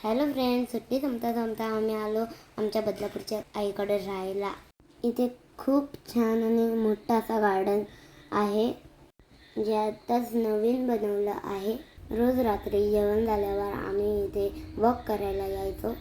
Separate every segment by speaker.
Speaker 1: Hello friends, सुट्टी संपता आम्ही आलो आमच्या बदलापूरच्या आईकडे राहायला. इथे खूप छान आणि मोठा असा गार्डन आहे जे आताच नवीन बनवलं आहे. रोज रात्री जेवण झाल्यावर आम्ही इथे वॉक करायला यायचो,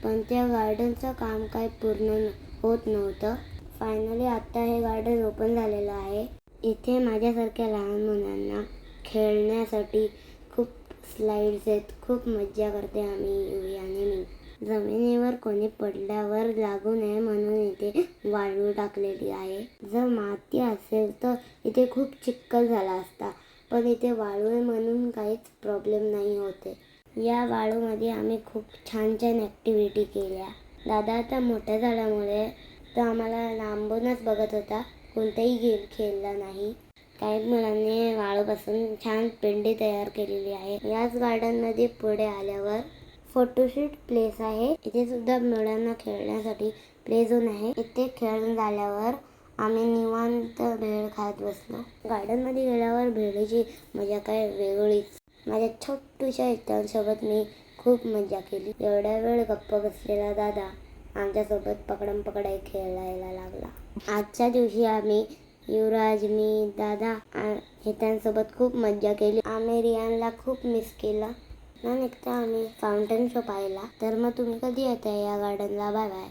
Speaker 1: पण त्या गार्डनचं काम काय पूर्ण होत नव्हतं. फायनली आता हे गार्डन ओपन झालेलं आहे. इथे माझ्यासारख्या लहान मुलांना खेळण्यासाठी खूप स्लाइड्स आहेत. खूप मज्जा करते आम्ही युवी आणि मी. जमिनीवर कोणी पडल्यावर लागू नये म्हणून इथे वाळू टाकलेली आहे. जर माती असेल तर इथे खूप चिखल झाला असता, पण इथे वाळू आहे म्हणून काहीच प्रॉब्लेम नाही होते. या वाळूमध्ये आम्ही खूप छान छान ॲक्टिव्हिटी केल्या. दादा आता मोठ्या झाल्यामुळे तो आम्हाला लांबूनच बघत होता, कोणताही गेम खेळला नाही. काही मुलांनी वाळूपासून छान पेंडी तयार केलेली आहे. याच गार्डनमध्ये पुढे आल्यावर फोटोशूट प्लेस आहे. इथे सुद्धा मुलांना खेळण्यासाठी प्ले झोन आहे. इथे खेळून झाल्यावर आम्ही निवांत भेळ खात बसलो. गार्डनमध्ये गेल्यावर भेळीची मजा काय वेगळीच. माझ्या छोटूशा मित्रांसोबत मी खूप मजा केली. एवढ्या वेळ गप्प बसलेला दादा आमच्यासोबत पकडम पकडाई खेळायला लागला. आजच्या दिवशी आम्ही युवराज, मी, दादा हे त्यांच्यासोबत खूप मज्जा केली. आम्ही रियानला खूप मिस केलं. न निघता आम्ही फाउंटन शो पाहिला. तर मग तुम्ही कधी येताय या गार्डनला? Bye bye.